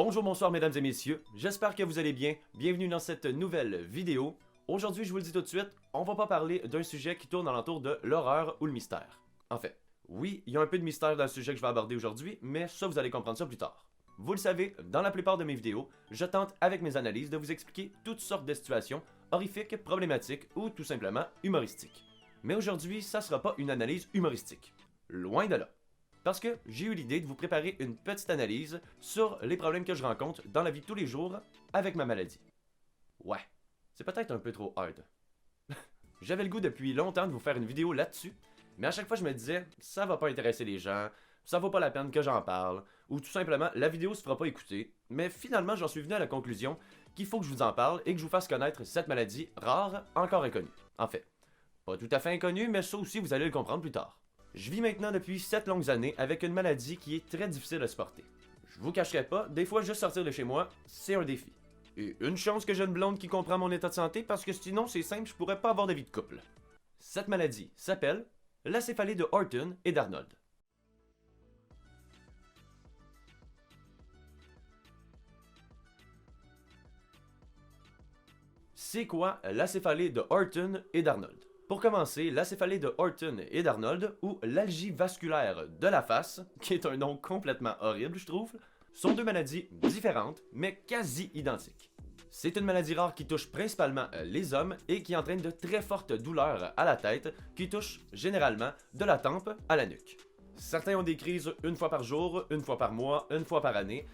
Bonjour, bonsoir mesdames et messieurs, j'espère que vous allez bien, bienvenue dans cette nouvelle vidéo. Aujourd'hui, je vous le dis tout de suite, on va pas parler d'un sujet qui tourne alentour de l'horreur ou le mystère. En fait, oui, il y a un peu de mystère dans le sujet que je vais aborder aujourd'hui, mais ça vous allez comprendre ça plus tard. Vous le savez, dans la plupart de mes vidéos, je tente avec mes analyses de vous expliquer toutes sortes de situations horrifiques, problématiques ou tout simplement humoristiques. Mais aujourd'hui, ça sera pas une analyse humoristique. Loin de là. Parce que j'ai eu l'idée de vous préparer une petite analyse sur les problèmes que je rencontre dans la vie de tous les jours avec ma maladie. Ouais, c'est peut-être un peu trop hard. J'avais le goût depuis longtemps de vous faire une vidéo là-dessus, mais à chaque fois je me disais, ça va pas intéresser les gens, ça vaut pas la peine que j'en parle, ou tout simplement, la vidéo se fera pas écouter, mais finalement j'en suis venu à la conclusion qu'il faut que je vous en parle et que je vous fasse connaître cette maladie rare, encore inconnue. En fait, pas tout à fait inconnue, mais ça aussi vous allez le comprendre plus tard. Je vis maintenant depuis 7 longues années avec une maladie qui est très difficile à supporter. Je vous cacherai pas, des fois juste sortir de chez moi, c'est un défi. Et une chance que j'ai une blonde qui comprend mon état de santé parce que sinon c'est simple, je pourrais pas avoir de vie de couple. Cette maladie s'appelle la céphalée de Horton et d'Arnold. C'est quoi la céphalée de Horton et d'Arnold? Pour commencer, la céphalée de Horton et d'Arnold, ou l'algie vasculaire de la face, qui est un nom complètement horrible je trouve, sont deux maladies différentes mais quasi identiques. C'est une maladie rare qui touche principalement les hommes et qui entraîne de très fortes douleurs à la tête qui touchent généralement de la tempe à la nuque. Certains ont des crises une fois par jour, une fois par mois, une fois par année,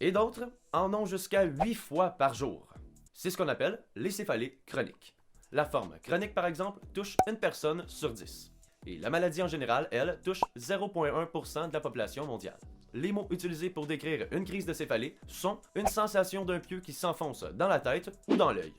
et d'autres en ont jusqu'à 8 fois par jour. C'est ce qu'on appelle les céphalées chroniques. La forme chronique, par exemple, touche une personne sur 10. Et la maladie en général, elle, touche 0,1% de la population mondiale. Les mots utilisés pour décrire une crise de céphalée sont une sensation d'un pieu qui s'enfonce dans la tête ou dans l'œil.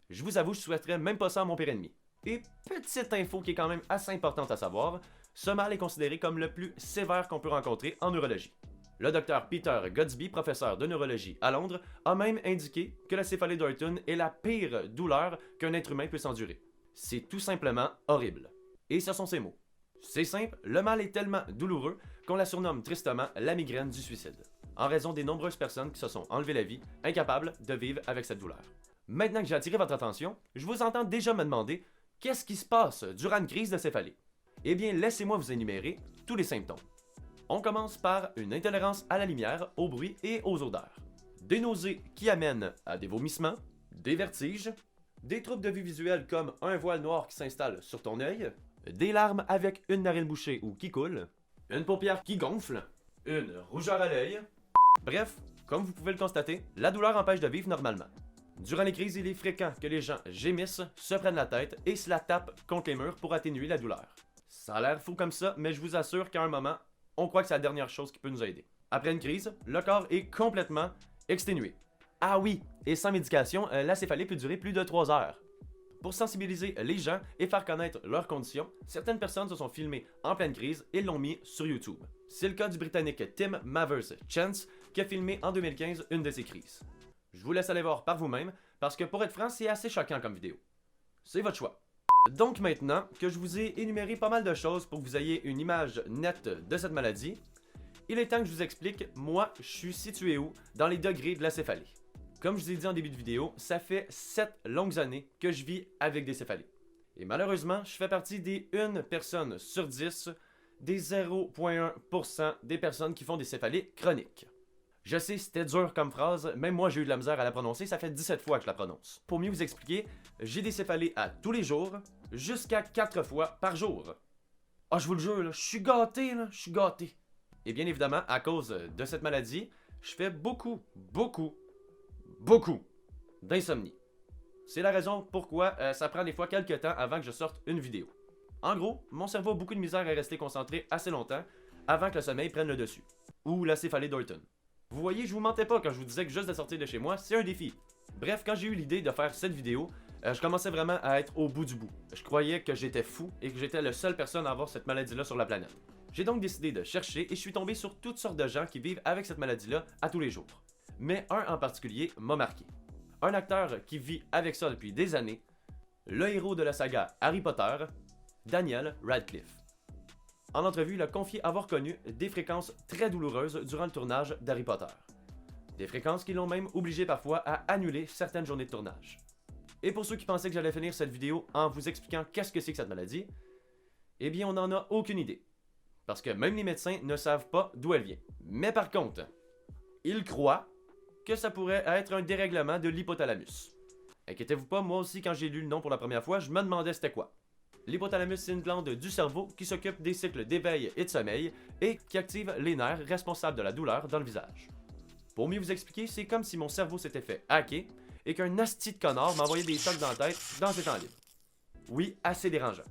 Je vous avoue, je souhaiterais même pas ça à mon pire ennemi. Et petite info qui est quand même assez importante à savoir, ce mal est considéré comme le plus sévère qu'on peut rencontrer en neurologie. Le docteur Peter Godsby, professeur de neurologie à Londres, a même indiqué que la céphalée d'Horton est la pire douleur qu'un être humain puisse endurer. C'est tout simplement horrible. Et ce sont ses mots. C'est simple, le mal est tellement douloureux qu'on la surnomme tristement la migraine du suicide, en raison des nombreuses personnes qui se sont enlevées la vie, incapables de vivre avec cette douleur. Maintenant que j'ai attiré votre attention, je vous entends déjà me demander qu'est-ce qui se passe durant une crise de céphalée. Eh bien, laissez-moi vous énumérer tous les symptômes. On commence par une intolérance à la lumière, au bruit et aux odeurs. Des nausées qui amènent à des vomissements, des vertiges, des troubles de vue visuelle comme un voile noir qui s'installe sur ton œil, des larmes avec une narine bouchée ou qui coule, une paupière qui gonfle, une rougeur à l'œil. Bref, comme vous pouvez le constater, la douleur empêche de vivre normalement. Durant les crises, il est fréquent que les gens gémissent, se prennent la tête et se la tapent contre les murs pour atténuer la douleur. Ça a l'air fou comme ça, mais je vous assure qu'à un moment, on croit que c'est la dernière chose qui peut nous aider. Après une crise, le corps est complètement exténué. Ah oui, et sans médication, la céphalée peut durer plus de 3 heures. Pour sensibiliser les gens et faire connaître leurs conditions, certaines personnes se sont filmées en pleine crise et l'ont mis sur YouTube. C'est le cas du Britannique Tim Mavers-Chance qui a filmé en 2015 une de ses crises. Je vous laisse aller voir par vous-même parce que pour être franc, c'est assez choquant comme vidéo. C'est votre choix. Donc maintenant que je vous ai énuméré pas mal de choses pour que vous ayez une image nette de cette maladie, il est temps que je vous explique, moi, je suis situé où dans les degrés de la céphalée. Comme je vous ai dit en début de vidéo, ça fait 7 longues années que je vis avec des céphalées. Et malheureusement, je fais partie des 1 personne sur 10, des 0,1% des personnes qui font des céphalées chroniques. Je sais, c'était dur comme phrase, même moi j'ai eu de la misère à la prononcer, ça fait 17 fois que je la prononce. Pour mieux vous expliquer, j'ai des céphalées à tous les jours, jusqu'à 4 fois par jour. Ah, je vous le jure, là, je suis gâté, là, je suis gâté. Et bien évidemment, à cause de cette maladie, je fais beaucoup d'insomnie. C'est la raison pourquoi ça prend des fois quelques temps avant que je sorte une vidéo. En gros, mon cerveau a beaucoup de misère à rester concentré assez longtemps avant que le sommeil prenne le dessus. Ou la céphalée d'Horton. Vous voyez, je vous mentais pas quand je vous disais que juste de sortir de chez moi, c'est un défi. Bref, quand j'ai eu l'idée de faire cette vidéo, je commençais vraiment à être au bout du bout. Je croyais que j'étais fou et que j'étais la seule personne à avoir cette maladie-là sur la planète. J'ai donc décidé de chercher et je suis tombé sur toutes sortes de gens qui vivent avec cette maladie-là à tous les jours. Mais un en particulier m'a marqué. Un acteur qui vit avec ça depuis des années, le héros de la saga Harry Potter, Daniel Radcliffe. En entrevue, il a confié avoir connu des fréquences très douloureuses durant le tournage d'Harry Potter. Des fréquences qui l'ont même obligé parfois à annuler certaines journées de tournage. Et pour ceux qui pensaient que j'allais finir cette vidéo en vous expliquant qu'est-ce que c'est que cette maladie, eh bien on n'en a aucune idée. Parce que même les médecins ne savent pas d'où elle vient. Mais par contre, ils croient que ça pourrait être un dérèglement de l'hypothalamus. Inquiétez-vous pas, moi aussi quand j'ai lu le nom pour la première fois, je me demandais c'était quoi. L'hypothalamus, c'est une glande du cerveau qui s'occupe des cycles d'éveil et de sommeil et qui active les nerfs responsables de la douleur dans le visage. Pour mieux vous expliquer, c'est comme si mon cerveau s'était fait hacker et qu'un asti de connard m'envoyait des chocs dans la tête dans ses temps libres. Oui, assez dérangeant.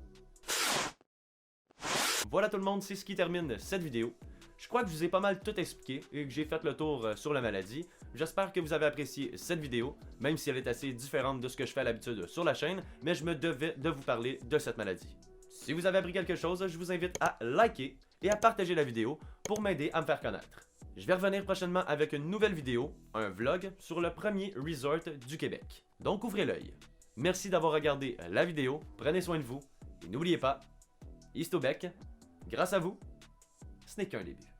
Voilà tout le monde, c'est ce qui termine cette vidéo. Je crois que je vous ai pas mal tout expliqué et que j'ai fait le tour sur la maladie. J'espère que vous avez apprécié cette vidéo, même si elle est assez différente de ce que je fais à l'habitude sur la chaîne, mais je me devais de vous parler de cette maladie. Si vous avez appris quelque chose, je vous invite à liker et à partager la vidéo pour m'aider à me faire connaître. Je vais revenir prochainement avec une nouvelle vidéo, un vlog sur le premier resort du Québec. Donc ouvrez l'œil. Merci d'avoir regardé la vidéo, prenez soin de vous et n'oubliez pas, Istobec, grâce à vous, ce n'est qu'un début.